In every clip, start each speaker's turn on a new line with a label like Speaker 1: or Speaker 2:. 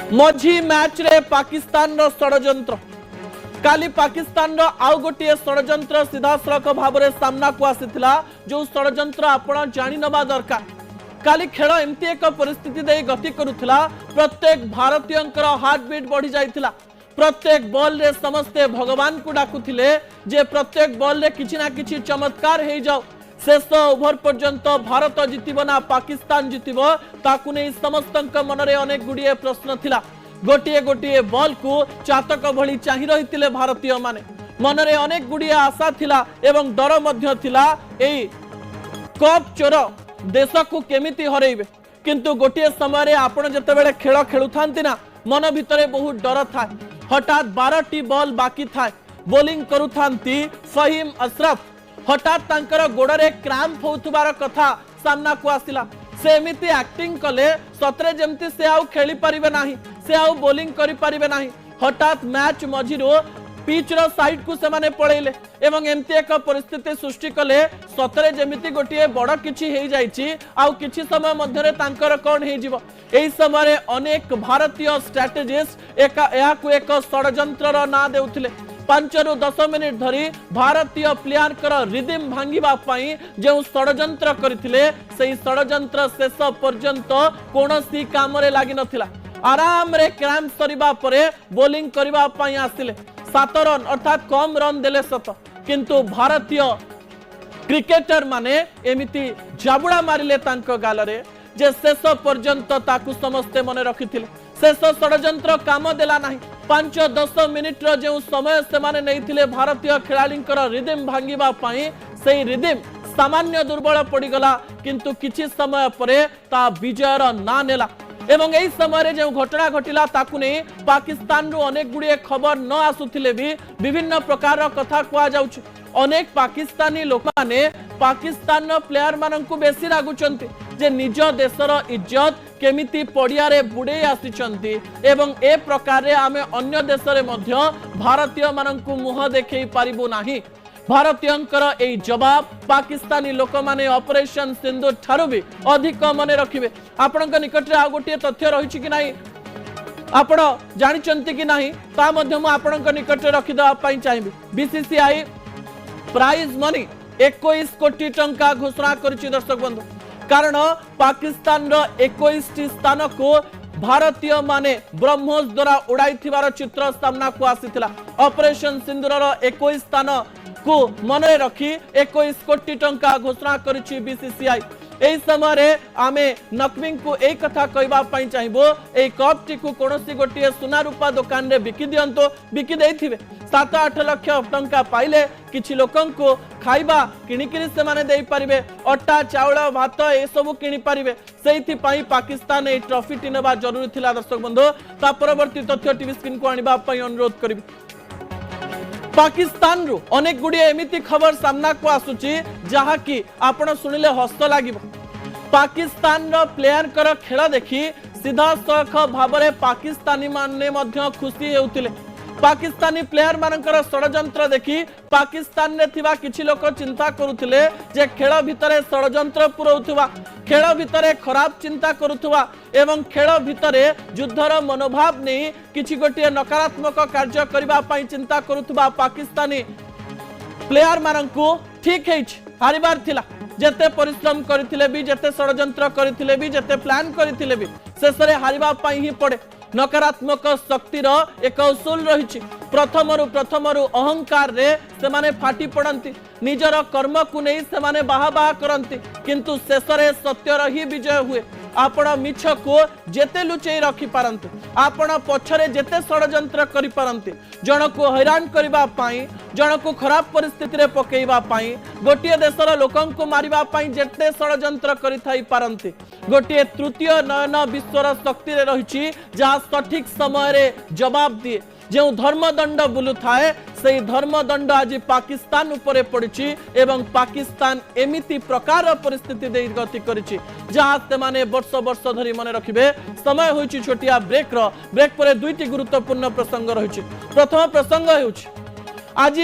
Speaker 1: मझी match रे पाकिस्तान रो षडयंत्र काली पाकिस्तान रो आउ गोटे षडयंत्र सीधासलख भाव में सामना को आसीथिला जो षडयंत्र आपण जानि नबा दरकार। काली खेल एमती एक परिस्थिति दे गति करुथिला प्रत्येक भारतीयंकर हार्टबीट बढ़ी जाइथिला। प्रत्येक बॉल रे समस्ते भगवान को डाकुथिले जे प्रत्येक बॉल रे किछि ना किछि चमत्कार हे जाओ। शेष ओभर पर्यंत भारत जितिबो ना पाकिस्तान जितिबो ताकु नै समस्तक मनरे अनेक गुडिए प्रश्न थिला। गोटिए गोटिए बॉल को चातक भली चाहि रहितिले भारतीय माने मनरे अनेक गुडिए आशा थिला एवं डर मध्य थिला एई कप चोर देश को केमिति हरैबे। किंतु गोटिए समय आपण जतेबेले खेल खेलुथांती ना मन भितरे बहुत डर था। हठात 12टी बॉल बाकी था बोलिंग करुथांती फहीम अशरफ हठात तांकर गोड़े क्रैम्प होउथबार कथा सामना को आसिला। से एमिति एक्टिंग कले सतरे जेमती से आउ खेली परिबे नाही से आउ बोलिंग करि परिबे नाही। हठात मैच मझिरो पिच रो साइड को से माने पळेले एवं एमती एक परिस्थिति सृष्टि कले सतरे जेमिति गोटिए बड़ किछि हेइ जाइछि आउ किछि समय मध्यरे तांकर कोन हेइ जिवो। एही समय अनेक भारतीय स्ट्रैटेजिस्ट एक षडयंत्र ना देउथिले। 5 ରୁ 10 मिनिट धरी भारतीय प्लेयर कर रिदिम भांगिबा पई जो षडयंत्र करथिले सेही षडयंत्र शेष पर्यंत कोनोसी काम रे लागि नथिला। आराम रे क्रैम्प सरिबा परे बोलिंग करिबा पई आसिले 7 रन अर्थात कम रन देले सत किंतु भारतीय क्रिकेटर माने एमिति जाबुड़ा मारिले तांको गालरे जे शेष पर्यंत ताकु समस्ते मने रखिथिले। शेष षडयंत्र काम देला नाही। 5-10 मिनिट रो जो समय से माने नैथिले भारतीय खेलाड़ी रिदिम भांगिबा पई सेही रिदिम सामान्य दुर्बल पड़ीगला किंतु किछि समय परे ता विजयर ना नेला। एवं एही समय जो घटना घटिला ताकु नै पाकिस्तान रु अनेक गुड़िए खबर न आसुथिले भी विभिन्न प्रकार कथा कुआ जाउछ। अनेक पाकिस्तानी लोक माने पाकिस्तान प्लेयर माननकु बेसी रागुचंती जे निज देशर इज्जत केमिति पड़िया रे बुड़े आसिचंती एवं ए प्रकार आमे अन्य देश रे मध्य भारतीय माननकु मुह देखै पारिबो नाही। भारतीयंकर ए जवाब पाकिस्तानी लोक माने ऑपरेशन सिंधु ठारू भी अधिक मने रखिबे। आपनक निकट रे आ गोटे तथ्य रहिछि कि नाही आपण जानिचंती कि नाही ता मध्य मु आपनक निकट रे रखिदा पई चाहिबे। बीसीसीआई प्राइज मनी 21 कोटी टंका घोषणा करिछि दर्शक बंधु। कारण पाकिस्तान रो 21टी स्थान को भारतीय माने ब्रह्मोस द्वारा उड़ाई थिबार चित्र सामना को आसीथिला। ऑपरेशन सिंदूर रो 21 स्थान को मनरे रखी 21 कोटी टंका घोषणा करिछि बीसीसीआई। एही समय आमे नकविंग को एक कथा कहबा पई चाहिबो ए कप टी को कोनोसी गोटिए सुना रूपा दुकान रे बिकी दियंतो बिकी देथिबे 7-8 लाख टंका पाइले किछि लोकन को खाइबा किनिकिरि से माने देई परिबे अट्टा चाउल भात ए सब किनि परिबे। सेहिथि पई पाकिस्तान ए ट्रॉफी टी नेबा जरूरी थिला। दर्शक बंधु ता परवर्ती तथ्य टीवी स्क्रीन को आनिबा पई अनुरोध करिबि। पाकिस्तान रु अनेक गुड़िए एमिति खबर सामना को आसुची जहा कि आपण सुनिले हस्त लागिबो। पाकिस्तान रो प्लेयर कर खेल देखि सीधा सख भाव में पाकिस्तानी माने मध्य खुशी हेउतिले। पाकिस्तानी प्लेयर मानकर षडयंत्र देखि पाकिस्तान रे थिबा किछि लोक चिंता करुथिले जे खेल भितरे षडयंत्र पुरौथुवा खेल भितरे खराब चिंता करुथुवा एवं खेल भितरे युद्धर मनोभाव नहीं किछि गोटिए नकारात्मक कार्य करिबा पई चिंता करुथुवा पाकिस्तानी प्लेयर माननकु ठीक हेछि हारिबार थिला। जेते परिश्रम करथिले भी जेते षडयंत्र करथिले भी जेते प्लान करथिले भी शेषरे हारिबा पई ही पड़े। नकारात्मक शक्तिर एक उसूल रही प्रथमरु अहंकार रे से माने फाटी पड़ती निजर कर्म को नहीं से माने बाहा बाहा करती किंतु शेषरे सत्यर ही विजय हुए। आपण मिछ को जेते लुचई रखी पारंती आपण पछरे जेते षडयंत्र करि पारंती जन को हैरान करबा पई जन को खराब परिस्थिति रे पकेइबा पई गोटिए देशर लोकन को मारिबा पई जेते षडयंत्र करि थाई पारंती गोटिए तृतीय नयन विश्वर शक्ति रे रहिछि जहा सठिक समय रे जवाब दिए। जो धर्मदंड बुलु थाए से धर्मदंड आज पाकिस्तान उपरे पड़िछि एवं पाकिस्तान एमिति प्रकार परिस्थिति दे गति करिछि जहा से माने वर्ष वर्ष धरी मने रखिबे। समय होइछि छोटिया ब्रेक परे दुईटी गुरुत्वपूर्ण प्रसंग रहिछि। प्रथम प्रसंग होइछि आज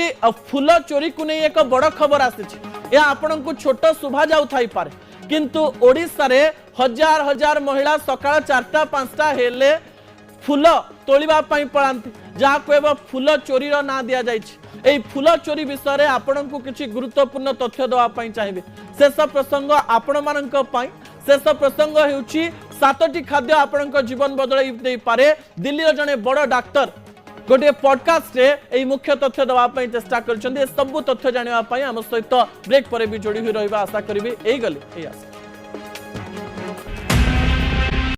Speaker 1: फूल चोरी को नहीं एक बड़ खबर आसिछि। या आपनकु छोट सुभा जाउ थाई पारे किंतु ओडिसा रे हजार हजार महिला सकाळ 4टा 5टा हेले फूल तोलिबा पई पळांती जहा कहबो फूल चोरीर ना दिया जायछि एई फूल चोरी विषय रे आपण को किछि गुरुत्वपूर्ण तथ्य दवा पई चाहिबे शेष प्रसंग आपण मानक पई शेष प्रसंग हेउछि 7टी खाद्य आपण जीवन बदलाई दे पारे दिल्ली जने बड़ डाक्टर गोटे पॉडकास्ट रे एई मुख्य तथ्य दवा पई चेष्टा करछन्ते सब तथ्य जानिबा पई हम सहित ब्रेक पर भी जोड़ी हुई रहिबा आशा करिबे एई गली एई आशा।